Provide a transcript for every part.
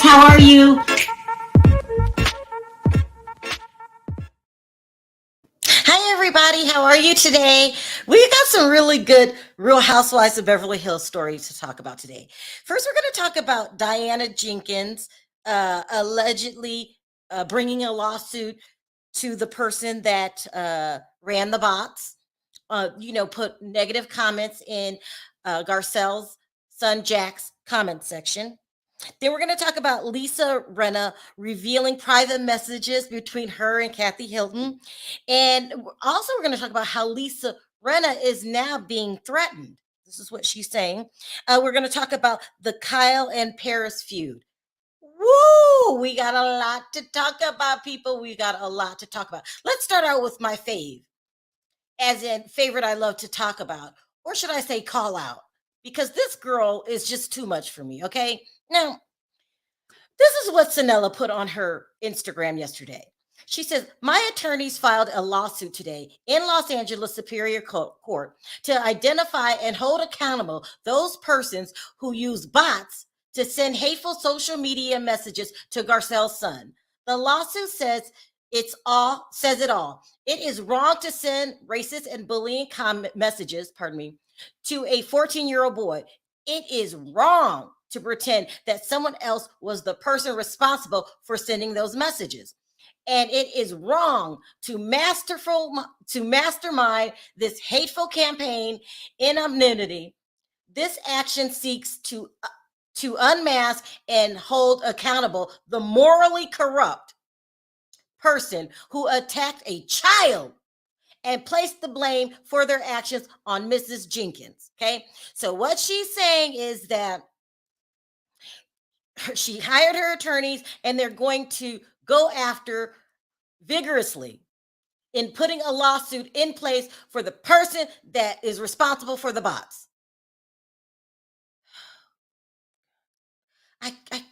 How are you? Hi, everybody. How are you today? We got some really good Real Housewives of Beverly Hills stories to talk about today. First, we're going to talk about Diana Jenkins allegedly bringing a lawsuit to the person that ran the bots, put negative comments in Garcelle's son Jack's comment section. Then we're going to talk about Lisa Renna revealing private messages between her and Kathy Hilton. And also, we're going to talk about how Lisa Renna is now being threatened. This is what she's saying. We're going to talk about the Kyle and Paris feud. Woo! We got a lot to talk about, people. We got a lot to talk about. Let's start out with my fave, as in favorite I love to talk about, or should I say call out? Because this girl is just too much for me, okay? Now, this is what Sanella put on her Instagram yesterday. She says, my attorneys filed a lawsuit today in Los Angeles Superior Court to identify and hold accountable those persons who use bots to send hateful social media messages to Garcelle's son. The lawsuit says it all. It is wrong to send racist and bullying messages, to a 14-year-old boy. It is wrong to pretend that someone else was the person responsible for sending those messages. And it is wrong to mastermind this hateful campaign in anonymity. This action seeks to unmask and hold accountable the morally corrupt person who attacked a child and placed the blame for their actions on Mrs. Jenkins. Okay. So what she's saying is that she hired her attorneys and they're going to go after vigorously in putting a lawsuit in place for the person that is responsible for the bots. I can't.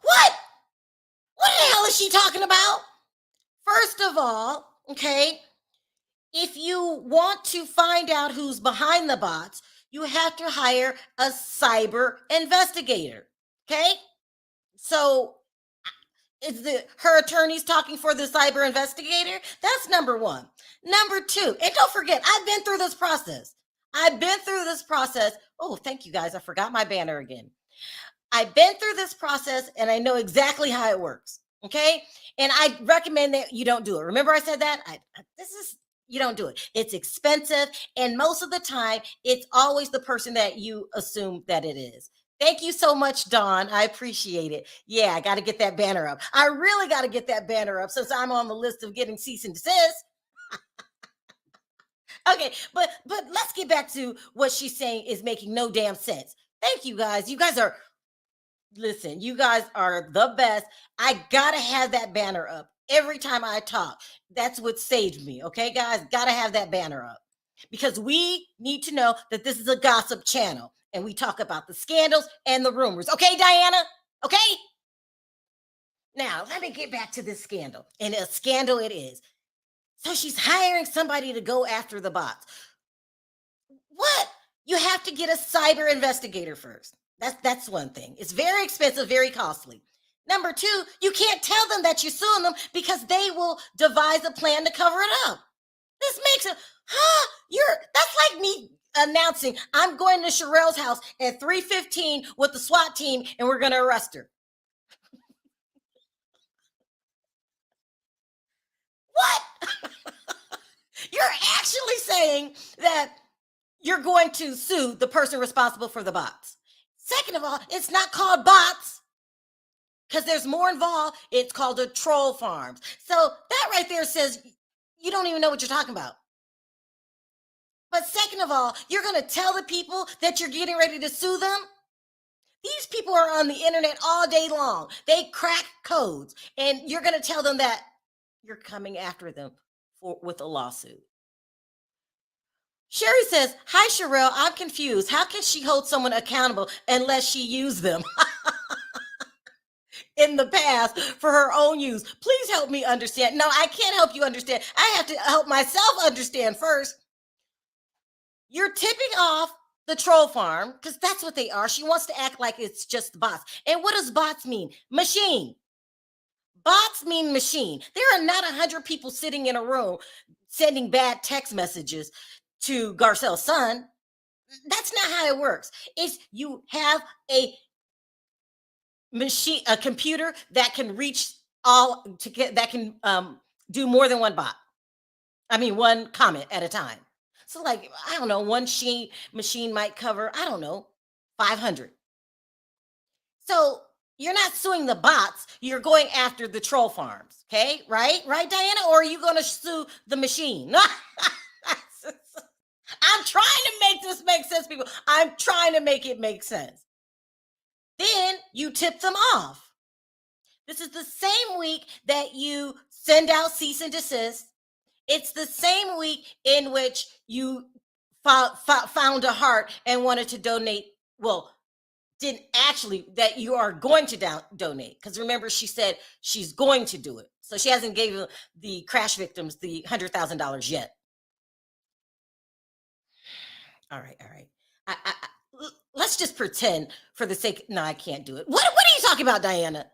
What? What the hell is she talking about? First of all, okay, if you want to find out who's behind the bots, you have to hire a cyber investigator. Okay? So is her attorneys talking for the cyber investigator? That's number one. Number two, and don't forget, I've been through this process. Oh, thank you guys. I forgot my banner again. I've been through this process and I know exactly how it works. Okay. And I recommend that you don't do it. Remember, I said that? You don't do it. It's expensive. And most of the time, it's always the person that you assume that it is. Thank you so much, Dawn. I appreciate it. Yeah, I got to get that banner up. I really got to get that banner up since I'm on the list of getting cease and desist. Okay, but let's get back to what she's saying is making no damn sense. Thank you guys. You guys are the best. I gotta have that banner up every time I talk. That's what saved me. Okay, guys, gotta have that banner up because we need to know that this is a gossip channel and we talk about the scandals and the rumors. Okay, Diana? Okay? Now, let me get back to this scandal. And a scandal it is. So she's hiring somebody to go after the bots. What? You have to get a cyber investigator first. That's one thing. It's very expensive, very costly. Number two, you can't tell them that you're suing them because they will devise a plan to cover it up. This makes it, that's like me announcing I'm going to Sharrell's house at 3:15 with the SWAT team and we're going to arrest her. What? You're actually saying that you're going to sue the person responsible for the bots. Second of all, it's not called bots because there's more involved. It's called a troll farms. So that right there says you don't even know what you're talking about. But second of all, you're going to tell the people that you're getting ready to sue them? These people are on the internet all day long. They crack codes, and you're going to tell them that you're coming after them with a lawsuit. Sherry says, hi, Sharrell, I'm confused. How can she hold someone accountable unless she used them in the past for her own use? Please help me understand. No, I can't help you understand. I have to help myself understand first. You're tipping off the troll farm, because that's what they are. She wants to act like it's just bots. And what does bots mean? Machine. Bots mean machine. There are not 100 people sitting in a room sending bad text messages to Garcelle's son. That's not how it works. It's you have a machine, a computer that can reach all to get that can do more than one bot. I mean, one comment at a time. So, like, I don't know, one machine might cover, I don't know, 500. So you're not suing the bots, you're going after the troll farms. Okay, right? Right, Diana? Or are you going to sue the machine? I'm trying to make this make sense, people. I'm trying to make it make sense. Then you tip them off. This is the same week that you send out cease and desist. It's the same week in which you found a heart and wanted to donate. Well, didn't actually, that you are going to donate. Because remember, she said she's going to do it. So she hasn't given the crash victims the $100,000 yet. All right. Let's just pretend for the sake. No, I can't do it. What are you talking about, Diana?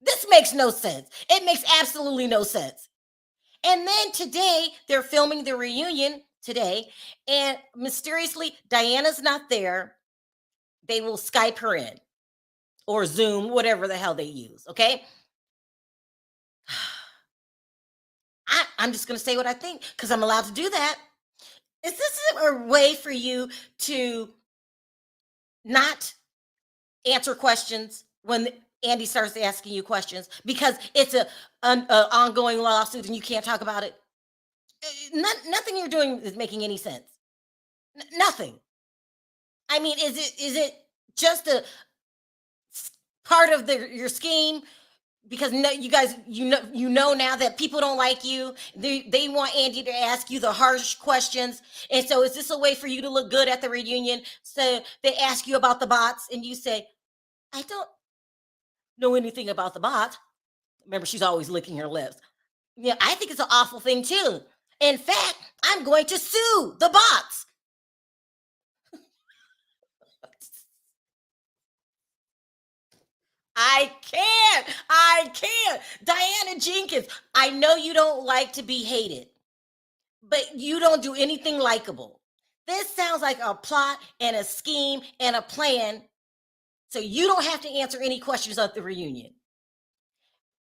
This makes no sense. It makes absolutely no sense. And then today, they're filming the reunion today, and mysteriously, Diana's not there. They will Skype her in or Zoom, whatever the hell they use, okay? I'm just going to say what I think because I'm allowed to do that. Is this a way for you to not answer questions when Andy starts asking you questions because it's an ongoing lawsuit and you can't talk about it? Nothing you're doing is making any sense. Nothing. I mean, is it just a part of your scheme? Because you guys, you know now that people don't like you. They want Andy to ask you the harsh questions, and so is this a way for you to look good at the reunion? So they ask you about the bots, and you say, "I don't know anything about the bots." Remember, she's always licking her lips. Yeah, I think it's an awful thing too. In fact, I'm going to sue the bots. I can't. Diana Jenkins, I know you don't like to be hated, but you don't do anything likable. This sounds like a plot and a scheme and a plan, so you don't have to answer any questions at the reunion.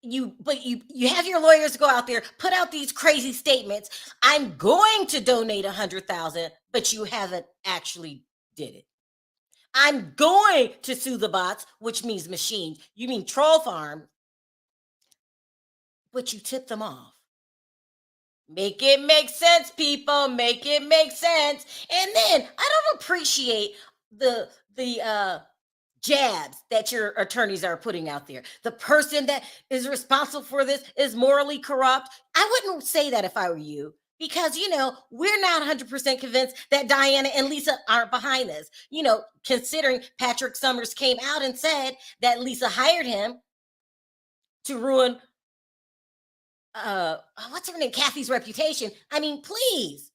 You have your lawyers go out there, put out these crazy statements. I'm going to donate 100,000, but you haven't actually did it. I'm going to sue the bots, which means machines. You mean troll farm, but you tip them off. Make it make sense, people. Make it make sense. And then I don't appreciate the jabs that your attorneys are putting out there. The person that is responsible for this is morally corrupt. I wouldn't say that if I were you. Because, we're not 100% convinced that Diana and Lisa aren't behind this. Considering Patrick Summers came out and said that Lisa hired him to ruin, what's her name? Kathy's reputation. I mean, please.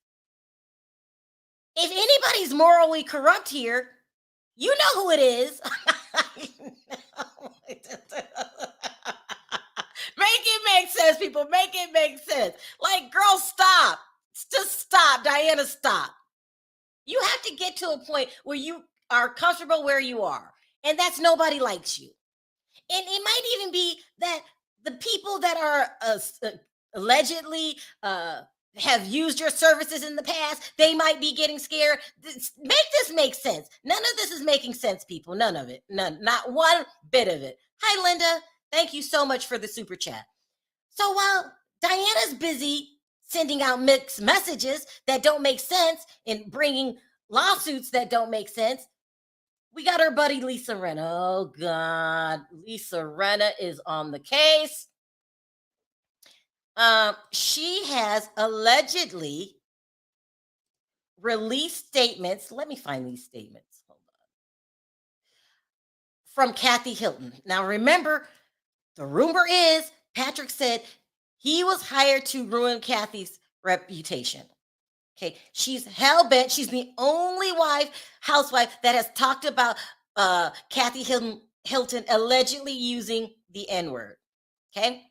If anybody's morally corrupt here, you know who it is. Make it make sense, people. Make it make sense. Like, girl, stop. Just stop. Diana, stop. You have to get to a point where you are comfortable where you are. And that's nobody likes you. And it might even be that the people that are allegedly have used your services in the past, they might be getting scared. Make this make sense. None of this is making sense, people. None of it. None. Not one bit of it. Hi, Linda. Thank you so much for the super chat. So while Diana's busy sending out mixed messages that don't make sense and bringing lawsuits that don't make sense, we got our buddy Lisa Rinna. Oh, God. Lisa Rinna is on the case. She has allegedly released statements. Let me find these statements. Hold on. From Kathy Hilton. Now, remember, the rumor is Patrick said he was hired to ruin Kathy's reputation. Okay, she's hell bent. She's the only housewife that has talked about Kathy Hilton allegedly using the N word. Okay,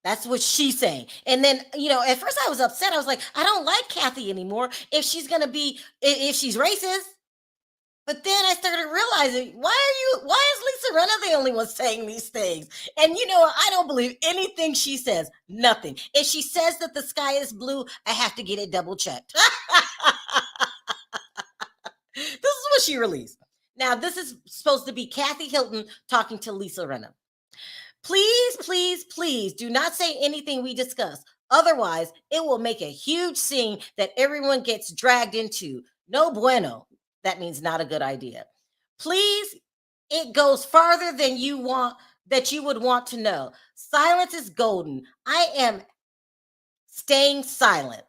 that's what she's saying. And then, at first I was upset. I was like, I don't like Kathy anymore. If she's gonna be, if she's racist. But then I started realizing, why is Lisa Rinna the only one saying these things? And I don't believe anything she says. Nothing. If she says that the sky is blue, I have to get it double checked. This is what she released. Now, this is supposed to be Kathy Hilton talking to Lisa Rinna. Please, please, please do not say anything we discuss. Otherwise, it will make a huge scene that everyone gets dragged into. No bueno. That means not a good idea. Please, it goes farther than you would want to know. Silence is golden. I am staying silent.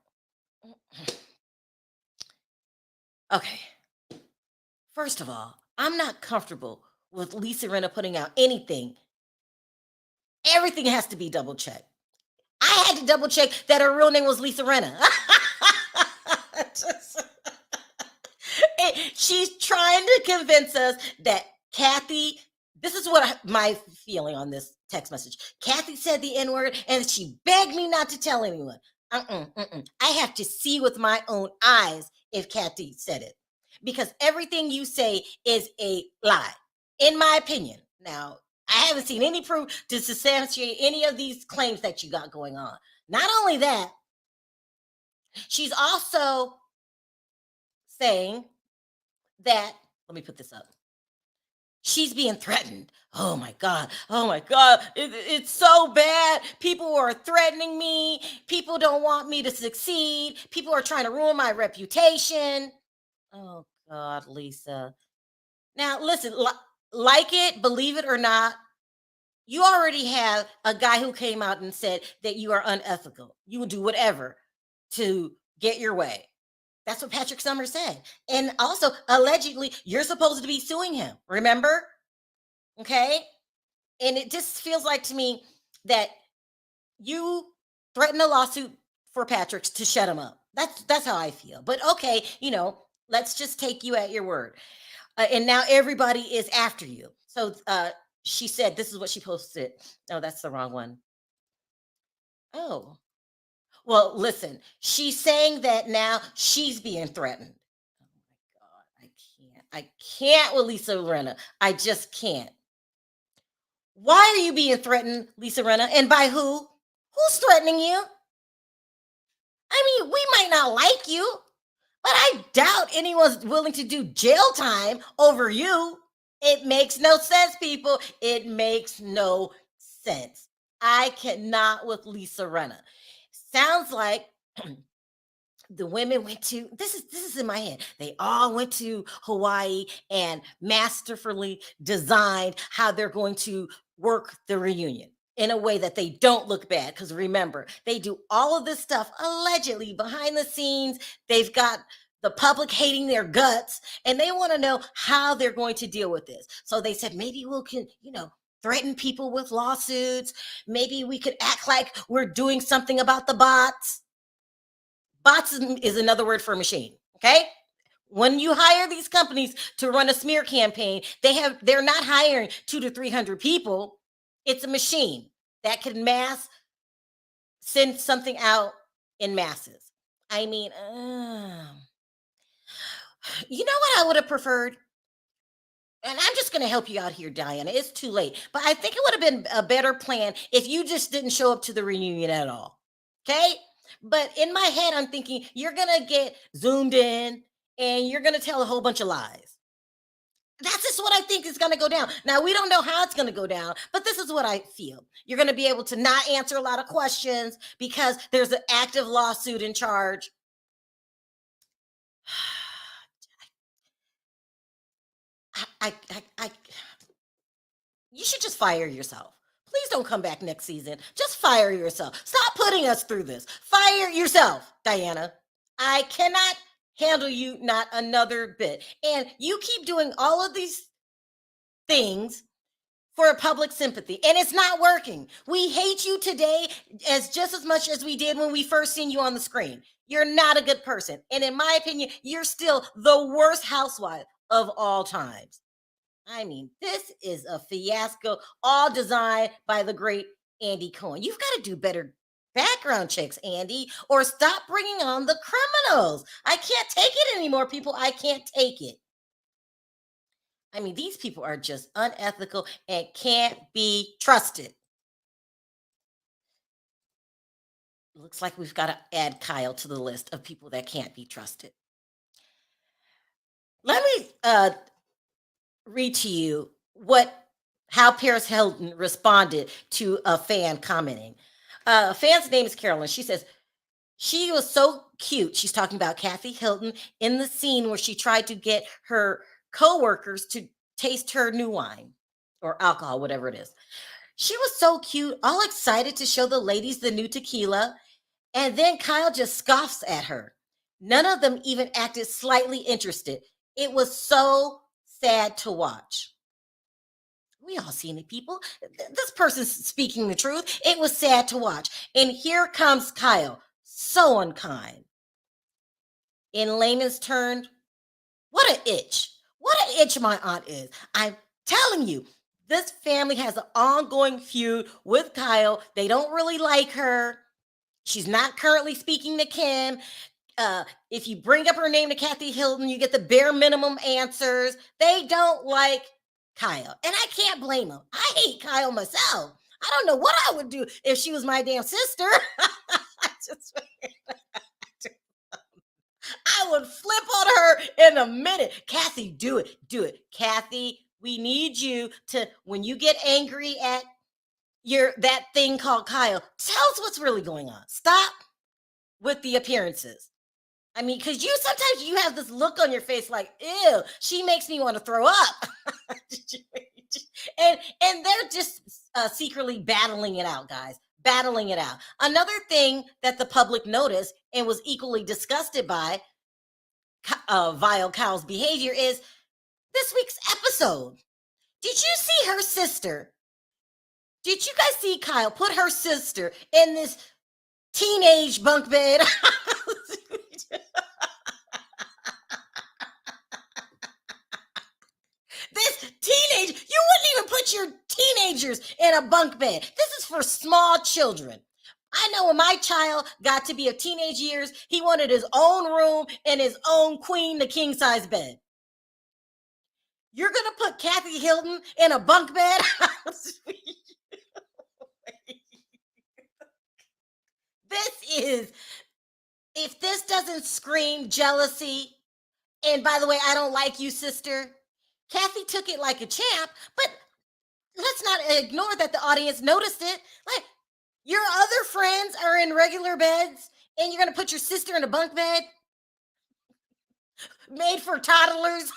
Okay. First of all, I'm not comfortable with Lisa Rinna putting out anything. Everything has to be double checked. I had to double check that her real name was Lisa Rinna. She's trying to convince us that Kathy, this is what my feeling on this text message. Kathy said the N-word and she begged me not to tell anyone. I have to see with my own eyes if Kathy said it. Because everything you say is a lie, in my opinion. Now, I haven't seen any proof to substantiate any of these claims that you got going on. Not only that, she's also saying that, let me put this up. She's being threatened. Oh my God. Oh my God. It's so bad. People are threatening me. People don't want me to succeed. People are trying to ruin my reputation. Oh God, Lisa. Now, listen, like it, believe it or not, you already have a guy who came out and said that you are unethical. You will do whatever to get your way. That's what Patrick Summers said. And also, allegedly, you're supposed to be suing him. Remember? Okay? And it just feels like to me that you threatened a lawsuit for Patrick to shut him up. That's how I feel. But okay, let's just take you at your word. And now everybody is after you. So she said, this is what she posted. No, that's the wrong one. Oh, well, listen, she's saying that now she's being threatened. Oh my God, I can't with Lisa Rinna. I just can't. Why are you being threatened, Lisa Rinna? And by who? Who's threatening you? I mean, we might not like you, but I doubt anyone's willing to do jail time over you. It makes no sense, people. It makes no sense. I cannot with Lisa Rinna. Sounds like the women went to, this is in my head, they all went to Hawaii and masterfully designed how they're going to work the reunion in a way that they don't look bad. Because remember, they do all of this stuff allegedly behind the scenes. They've got the public hating their guts, and they want to know how they're going to deal with this. So they said, maybe we can, threaten people with lawsuits. Maybe we could act like we're doing something about the bots. Bots is another word for machine. Okay. When you hire these companies to run a smear campaign, they're not hiring 200 to 300 people. It's a machine that can send something out in masses. I mean, you know what I would have preferred? And I'm just going to help you out here, Diana. It's too late. But I think it would have been a better plan if you just didn't show up to the reunion at all. Okay? But in my head, I'm thinking you're going to get zoomed in and you're going to tell a whole bunch of lies. That's just what I think is going to go down. Now, we don't know how it's going to go down, but this is what I feel. You're going to be able to not answer a lot of questions because there's an active lawsuit in charge. You should just fire yourself. Please don't come back next season. Just fire yourself. Stop putting us through this. Fire yourself, Diana. I cannot handle you not another bit. And you keep doing all of these things for public sympathy, and it's not working. We hate you today as just as much as we did when we first seen you on the screen. You're not a good person, and in my opinion, you're still the worst housewife of all times. I mean, this is a fiasco, all designed by the great Andy Cohen. You've got to do better background checks, Andy, or stop bringing on the criminals. I can't take it anymore, people. I can't take it. I mean, these people are just unethical and can't be trusted. Looks like we've got to add Kyle to the list of people that can't be trusted. Let me read to you how Paris Hilton responded to a fan commenting. A fan's name is Carolyn. She says, she was so cute. She's talking about Kathy Hilton in the scene where she tried to get her co-workers to taste her new wine or alcohol, whatever it is. She was so cute, all excited to show the ladies the new tequila. And then Kyle just scoffs at her. None of them even acted slightly interested. It was so sad to watch. We all seen it, people. This person's speaking the truth. It was sad to watch. And here comes Kyle, so unkind. In layman's terms, what an itch. What an itch my aunt is. I'm telling you, this family has an ongoing feud with Kyle. They don't really like her. She's not currently speaking to Kim. If you bring up her name to Kathy Hilton, you get the bare minimum answers. They don't like Kyle. And I can't blame them. I hate Kyle myself. I don't know what I would do if she was my damn sister. I would flip on her in a minute. Kathy, do it. Do it. Kathy, we need you to, when you get angry at that thing called Kyle, tell us what's really going on. Stop with the appearances. I mean, because sometimes you have this look on your face like, ew, she makes me want to throw up. and they're just secretly battling it out, guys. Battling it out. Another thing that the public noticed and was equally disgusted by vile Kyle's behavior is this week's episode. Did you see her sister? Did you guys see Kyle put her sister in this teenage bunk bed? This teenage, you wouldn't even put your teenagers in a bunk bed. This is for small children. I know when my child got to be of teenage years, he wanted his own room and his own queen to king size bed. You're going to put Kathy Hilton in a bunk bed? If this doesn't scream jealousy, and by the way, I don't like you, sister. Kathy took it like a champ, but let's not ignore that the audience noticed it. Like, your other friends are in regular beds, and you're going to put your sister in a bunk bed made for toddlers.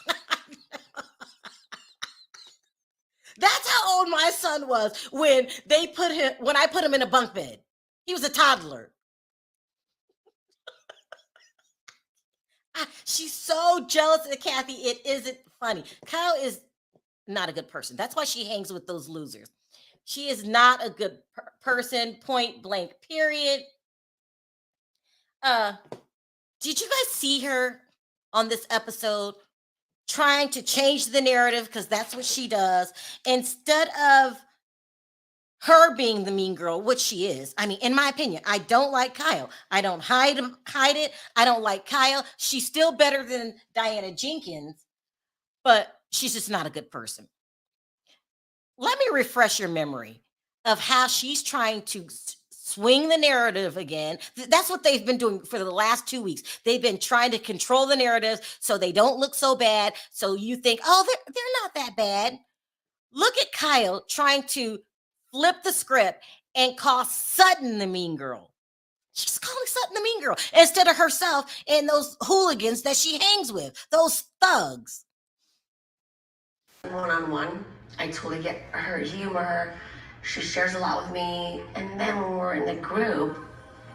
That's how old my son was when I put him in a bunk bed. He was a toddler. She's so jealous of Kathy. It isn't funny. Kyle is not a good person. That's why she hangs with those losers. She is not a good person, point blank, period. Did you guys see her on this episode trying to change the narrative? Because that's what she does. Instead of her being the mean girl, which she is. I mean, in my opinion, I don't like Kyle. I don't hide it. I don't like Kyle. She's still better than Diana Jenkins, but she's just not a good person. Let me refresh your memory of how she's trying to swing the narrative again. That's what they've been doing for the last 2 weeks. They've been trying to control the narrative so they don't look so bad. So you think, oh, they're not that bad. Look at Kyle trying to flip the script and call Sutton the mean girl. She's calling Sutton the mean girl instead of herself and those hooligans that she hangs with, those thugs. One-on-one, I totally get her humor. She shares a lot with me. And then when we're in the group,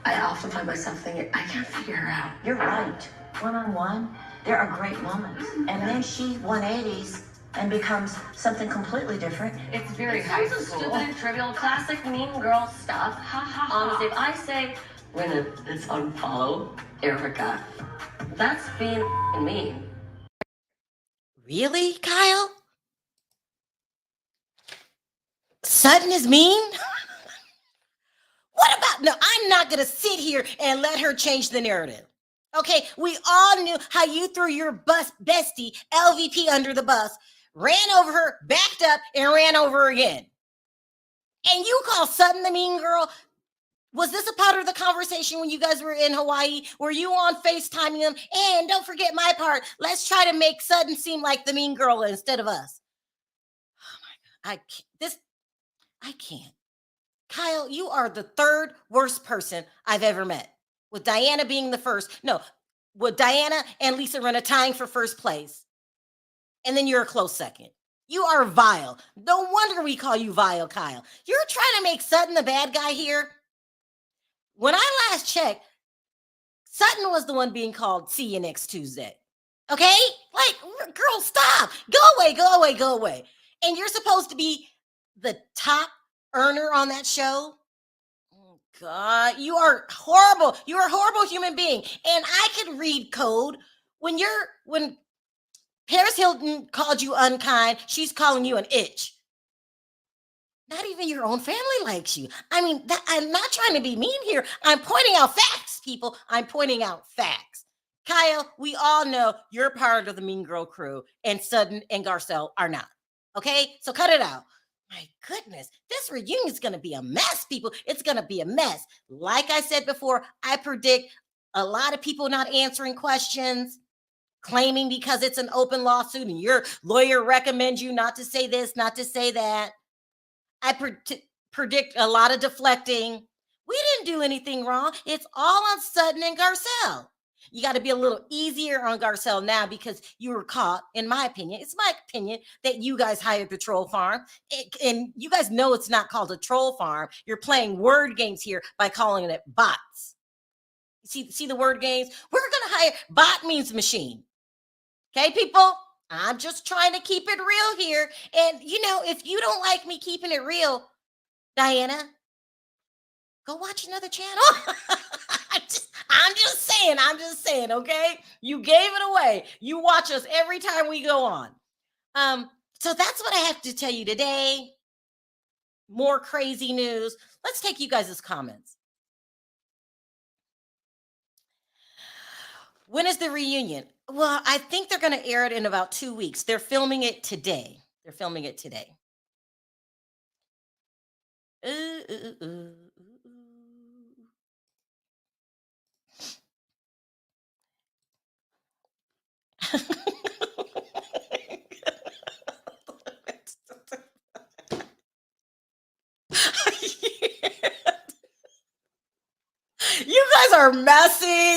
I often find myself thinking, I can't figure her out. You're right. One-on-one, there are great moments. And then she 180s and becomes something completely different. It's very high school. Stupid, trivial, classic mean girl stuff. Ha ha ha. Honestly, if I say, let's unfollow Erica, that's being mean. Really, Kyle? Sutton is mean? What about, no, I'm not going to sit here and let her change the narrative. Okay, we all knew how you threw your bestie, LVP, under the bus, ran over her, backed up, and ran over her again. And you call Sutton the mean girl? Was this a part of the conversation when you guys were in Hawaii? Were you on FaceTiming them? And don't forget my part. Let's try to make Sutton seem like the mean girl instead of us. Oh my God, I can't. Kyle, you are the third worst person I've ever met. With Diana being the first. No, with Diana and Lisa Rinna tying for first place. And then you're a close second. You are vile. No wonder we call you vile, Kyle. You're trying to make Sutton the bad guy here. When I last checked, Sutton was the one being called see you next Tuesday. Okay? Like, girl, stop. Go away, go away, go away. And you're supposed to be the top earner on that show? Oh, God, you are horrible. You are a horrible human being. And I could read code. When Paris Hilton called you unkind, she's calling you an itch. Not even your own family likes you. I mean, I'm not trying to be mean here. I'm pointing out facts, people. I'm pointing out facts. Kyle, we all know you're part of the Mean Girl crew, and Sutton and Garcelle are not. Okay? So cut it out. My goodness, this reunion is going to be a mess, people. It's going to be a mess. Like I said before, I predict a lot of people not answering questions, claiming because it's an open lawsuit and your lawyer recommends you not to say this, not to say that. I predict a lot of deflecting. We didn't do anything wrong. It's all on Sutton and Garcelle. You got to be a little easier on Garcelle now because you were caught, in my opinion. It's my opinion that you guys hired the troll farm. And you guys know it's not called a troll farm. You're playing word games here by calling it bots. See the word games? We're going to hire, bot means machine. Okay, people? I'm just trying to keep it real here. And, if you don't like me keeping it real, Diana, go watch another channel. I'm just saying, okay? You gave it away. You watch us every time we go on. So that's what I have to tell you today. More crazy news. Let's take you guys' comments. When is the reunion? Well, I think they're going to air it in about 2 weeks. They're filming it today.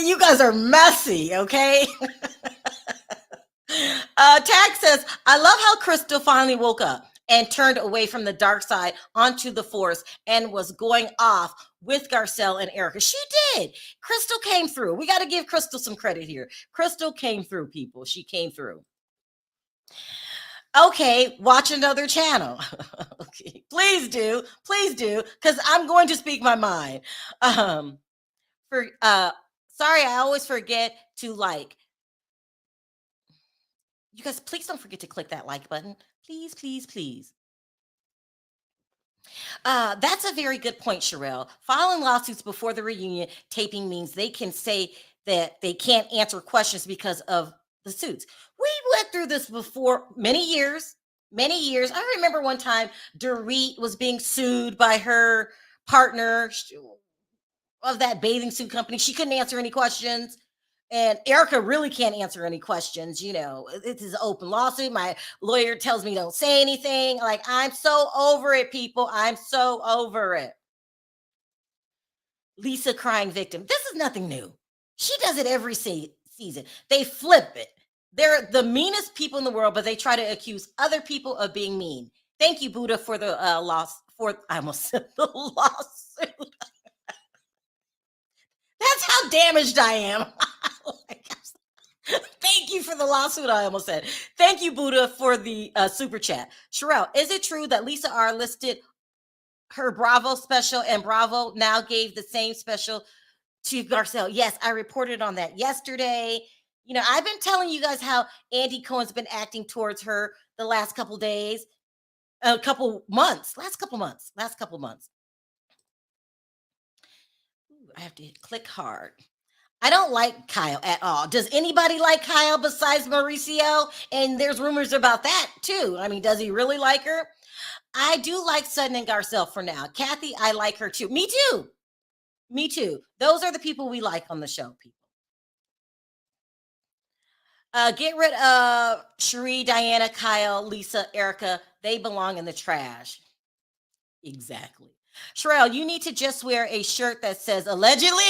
You guys are messy. Okay. Tag says, I love how Crystal finally woke up and turned away from the dark side onto the force and was going off with Garcelle and Erica. She did. Crystal came through. We got to give Crystal some credit here. Crystal came through, people. She came through. Okay, watch another channel. Okay, please do, because I'm going to speak my mind. Sorry, I always forget to like. You guys, please don't forget to click that like button. Please. That's a very good point, Sharrell. Filing lawsuits before the reunion taping means they can say that they can't answer questions because of the suits. We went through this before many years. I remember one time Dorit was being sued by her partner of that bathing suit company. She couldn't answer any questions. And Erica really can't answer any questions. It is an open lawsuit. My lawyer tells me don't say anything. Like, I'm so over it, people. I'm so over it. Lisa crying victim. This is nothing new. She does it every season. They flip it. They're the meanest people in the world, but they try to accuse other people of being mean. Thank you, Buddha, for the I almost said the lawsuit. That's how damaged I am. Thank you for the lawsuit, I almost said. Thank you, Buddha, for the super chat. Sharrell, is it true that Lisa R listed her Bravo special and Bravo now gave the same special to Garcelle? Yes, I reported on that yesterday. You know, I've been telling you guys how Andy Cohen's been acting towards her the last couple days, last couple months. Ooh, I have to click hard. I don't like Kyle at all. Does anybody like Kyle besides Mauricio? And there's rumors about that too. I mean, does he really like her? I do like Sutton and Garcelle for now. Kathy, I like her too. Me too. Me too. Those are the people we like on the show, people. Get rid of Cherie, Diana, Kyle, Lisa, Erica. They belong in the trash. Exactly. Sharrell, you need to just wear a shirt that says allegedly.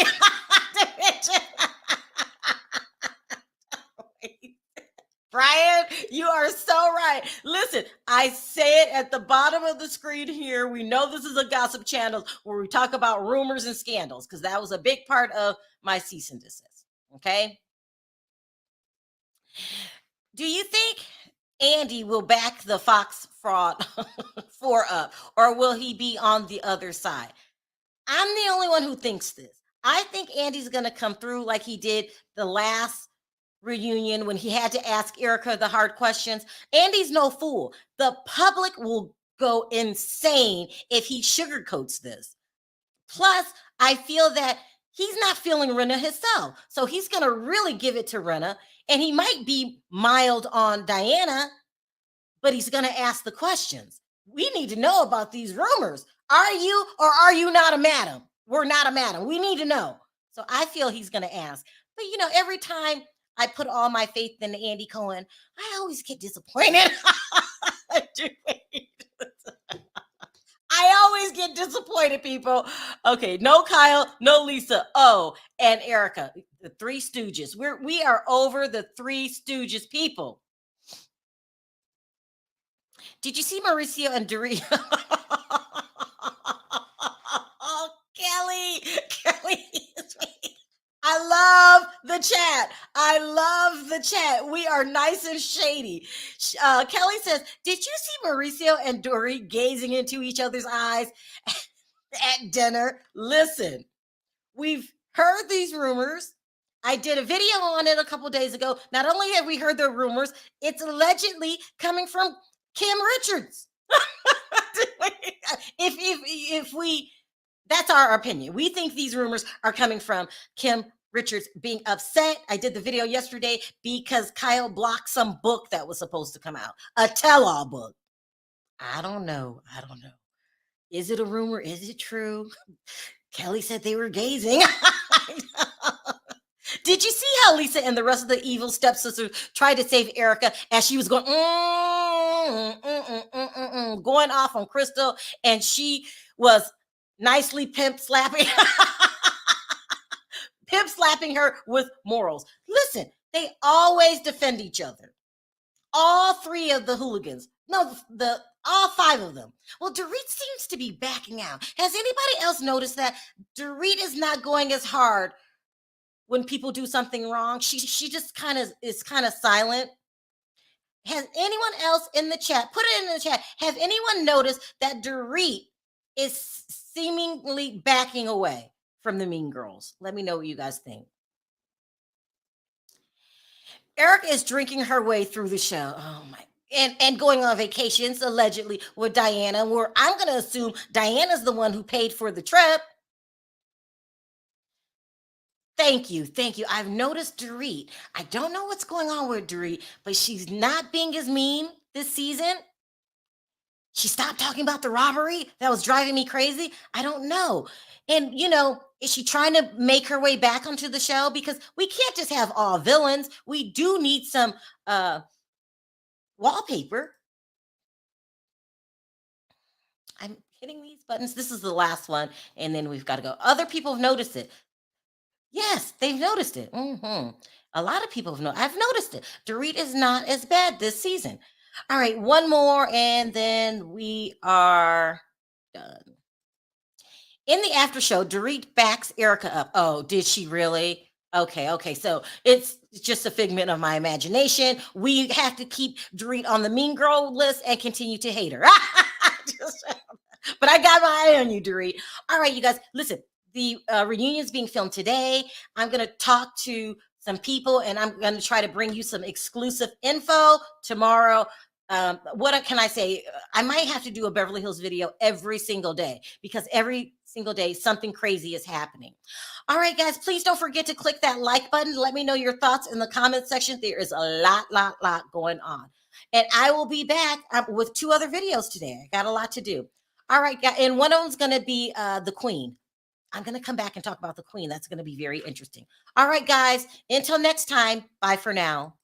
Brian, you are so right. Listen, I say it at the bottom of the screen here. We know this is a gossip channel where we talk about rumors and scandals because that was a big part of my cease and desist. Okay. Do you think Andy will back the Fox fraud or will he be on the other side? I'm the only one who thinks this. I think Andy's going to come through like he did the last reunion when he had to ask Erica the hard questions. Andy's no fool. The public will go insane if he sugarcoats this. Plus, I feel that he's not feeling Rinna himself. So he's going to really give it to Rinna. And he might be mild on Diana, but he's going to ask the questions. We need to know about these rumors. Are you or are you not a madam? We're not a madam. We need to know. So I feel he's going to ask. But, you know, every time I put all my faith in Andy Cohen, I always get disappointed. I always get disappointed, people. Okay, no Kyle, no Lisa. Oh, and Erica, the Three Stooges. We are over the Three Stooges, people. Did you see Mauricio and Dorit? Oh, Kelly. I love the chat. I love the chat. We are nice and shady. Kelly says, did you see Mauricio and Dorit gazing into each other's eyes at dinner? Listen, we've heard these rumors. I did a video on it a couple days ago. Not only have we heard the rumors, it's allegedly coming from Kim Richards. if we, that's our opinion. We think these rumors are coming from Kim Richards being upset. I did the video yesterday because Kyle blocked some book that was supposed to come out, a tell-all book. I don't know. Is it a rumor? Is it true? Kelly said they were gazing. Did you see how Lisa and the rest of the evil stepsisters tried to save Erica as she was going going off on Crystal, and she was nicely pimp slapping her with morals? Listen, they always defend each other. All three of the hooligans. No, all five of them. Well, Dorit seems to be backing out. Has anybody else noticed that Dorit is not going as hard when people do something wrong? She just is kind of silent. Has anyone else in the chat, put it in the chat, has anyone noticed that Dorit is seemingly backing away from the Mean Girls? Let me know what you guys think. Erica is drinking her way through the show. Oh my. And going on vacations, allegedly, with Diana, where I'm going to assume Diana's the one who paid for the trip. Thank you. I've noticed Dorit. I don't know what's going on with Dorit, but she's not being as mean this season. She stopped talking about the robbery. That was driving me crazy. I don't know. And, you know, is she trying to make her way back onto the show? Because we can't just have all villains. We do need some wallpaper. I'm hitting these buttons. This is the last one, and then we've got to go. Other people have noticed it. Yes, they've noticed it. A lot of people have noticed. I've noticed it. Dorit is not as bad this season. All right, one more, and then we are done. In the after show, Dorit backs Erica up. Oh, did she really? Okay. So it's just a figment of my imagination. We have to keep Dorit on the mean girl list and continue to hate her. But I got my eye on you, Dorit. All right, you guys, listen. The reunion is being filmed today. I'm going to talk to some people, and I'm going to try to bring you some exclusive info tomorrow. What can I say? I might have to do a Beverly Hills video every single day because every single day something crazy is happening. All right, guys, please don't forget to click that like button. Let me know your thoughts in the comment section. There is a lot going on. And I will be back with 2 other videos today. I got a lot to do. All right, guys, and one of them's going to be the Queen. I'm going to come back and talk about the Queen. That's going to be very interesting. All right, guys, until next time, bye for now.